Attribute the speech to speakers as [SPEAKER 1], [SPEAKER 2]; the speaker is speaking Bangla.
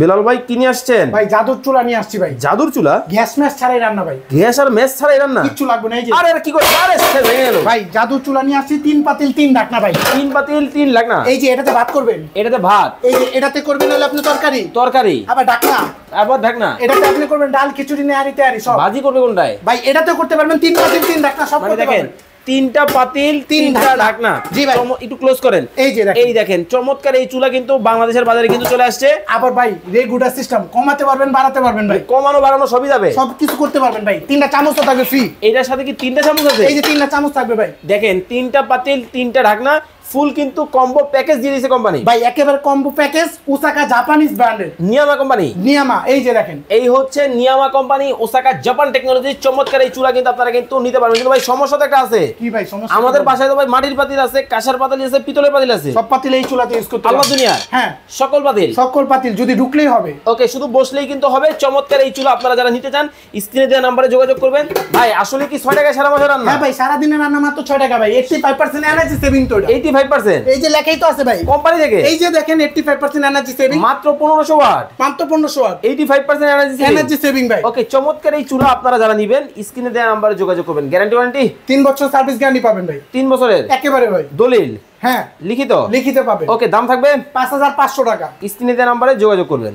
[SPEAKER 1] বেলাল ভাই কি নিয়ে আসছেন?
[SPEAKER 2] ভাই জাদুর চুলা নিয়ে আসছি ভাই।
[SPEAKER 1] জাদুর চুলা?
[SPEAKER 2] গ্যাস ম্যাচ ছাড়াই রান্না ভাই।
[SPEAKER 1] গ্যাস আর মেস ছাড়াই রান্না?
[SPEAKER 2] কিচ্ছু লাগবে না। এই যে
[SPEAKER 1] আরে কি করে? আরে সে ভেঙে গেল
[SPEAKER 2] ভাই। জাদুর চুলা নিয়ে আসছি, 3 পাতিল 3 ঢাকনা ভাই।
[SPEAKER 1] 3 পাতিল 3 ঢাকনা।
[SPEAKER 2] এই যে এটাতে ভাত করবেন,
[SPEAKER 1] এটাতে ভাত,
[SPEAKER 2] এই যে এটাতে করবেন হলো আপনি তরকারি,
[SPEAKER 1] তরকারি,
[SPEAKER 2] আবার ঢাকনা,
[SPEAKER 1] আবার ঢাকনা।
[SPEAKER 2] এটাতে আপনি করবেন ডাল, খিচুড়ি, নেহারি তেহারি সব।
[SPEAKER 1] ভাজি করবে কোনটায়?
[SPEAKER 2] ভাই এটাতে করতে পারবেন 3 পাতিল 3 ঢাকনা সব
[SPEAKER 1] মানে
[SPEAKER 2] করতে
[SPEAKER 1] দেখেন
[SPEAKER 2] পারবেন।
[SPEAKER 1] 3টা পাতিল 3টা ঢাকনা।
[SPEAKER 2] জি ভাই।
[SPEAKER 1] একটু ক্লোজ করেন।
[SPEAKER 2] এই যে দেখেন,
[SPEAKER 1] এই দেখেন চমৎকার এই চুলা কিন্তু বাংলাদেশের বাজারে কিন্তু চলে আসছে।
[SPEAKER 2] আবার ভাই রেগুলার সিস্টেম, কমাতে পারবেন বাড়াতে পারবেন ভাই।
[SPEAKER 1] কমানো বাড়ানো সবই যাবে,
[SPEAKER 2] সব কিছু করতে পারবেন ভাই। 3টা চামচ তো থাকবে ফ্রি।
[SPEAKER 1] এটার সাথে কি 3টা চামচ আছে?
[SPEAKER 2] এই যে 3টা চামচ থাকবে ভাই।
[SPEAKER 1] দেখেন 3টা পাতিল 3টা ঢাকনা, ফুল কিন্তু কম্বো প্যাকেজ দিয়ে দিয়েছে কোম্পানি
[SPEAKER 2] ভাই। একেবারে কম্বো প্যাকেজ, ওসাকা জাপানিজ ব্র্যান্ডের,
[SPEAKER 1] নিয়ামা কোম্পানি।
[SPEAKER 2] নিয়ামা। এই যে দেখেন,
[SPEAKER 1] এই হচ্ছে নিয়ামা কোম্পানি, ওসাকা জাপান টেকনোলজির চমৎকার এই চুলা কিন্তু আপনারা কিন্তু নিতে পারবেন। কিন্তু ভাই সমস্যা তো একটা আছে।
[SPEAKER 2] কি ভাই সমস্যা?
[SPEAKER 1] আমাদের বাসায় তো ভাই মাটির পাতিল আছে, কাঁসার পাতিল আছে, পিতলের পাতিল আছে।
[SPEAKER 2] সব পাতিল এই চুলাতে ইউজ করতে
[SPEAKER 1] আল্লাহ
[SPEAKER 2] পারবেন।
[SPEAKER 1] দুনিয়া,
[SPEAKER 2] হ্যাঁ
[SPEAKER 1] সকল পাতিল,
[SPEAKER 2] সকল পাতিল যদি ঢুকলেই হবে।
[SPEAKER 1] ওকে, শুধু বসলেই কিন্তু হবে। চমৎকার এই চুলা আপনারা যারা নিতে চান স্ক্রিনে দেওয়া নাম্বারে যোগাযোগ করবেন। ভাই আসলে কি 6 টাকায় সারা মাসে রান্না?
[SPEAKER 2] হ্যাঁ ভাই, সারা দিনের রান্না মাত্র 6 টাকা ভাই। 85% এনার্জি সেভিং তো এটা।
[SPEAKER 1] 85%?
[SPEAKER 2] এই যে লেখাই তো আছে ভাই
[SPEAKER 1] কোম্পানি থেকে।
[SPEAKER 2] এই যে দেখেন 85% এনার্জি সেভিং,
[SPEAKER 1] মাত্র 1500 ওয়াট,
[SPEAKER 2] মাত্র 1500 ওয়াট
[SPEAKER 1] 85%
[SPEAKER 2] এনার্জি সেভিং ভাই।
[SPEAKER 1] ওকে, চমৎকার এই চুলা আপনারা যারা নিবেন স্ক্রিনে দেওয়া নাম্বারে যোগাযোগ করবেন। গ্যারান্টি ওয়ারেন্টি
[SPEAKER 2] 3 বছর সার্ভিস গ্যারান্টি পাবেন ভাই।
[SPEAKER 1] 3 বছরের
[SPEAKER 2] একেবারে ভাই।
[SPEAKER 1] দলিল
[SPEAKER 2] হ্যাঁ
[SPEAKER 1] লিখিত?
[SPEAKER 2] লিখিতে পাবেন।
[SPEAKER 1] ওকে, দাম থাকবে
[SPEAKER 2] 5500 টাকা।
[SPEAKER 1] স্ক্রিনে দেওয়া নাম্বারে যোগাযোগ করবেন।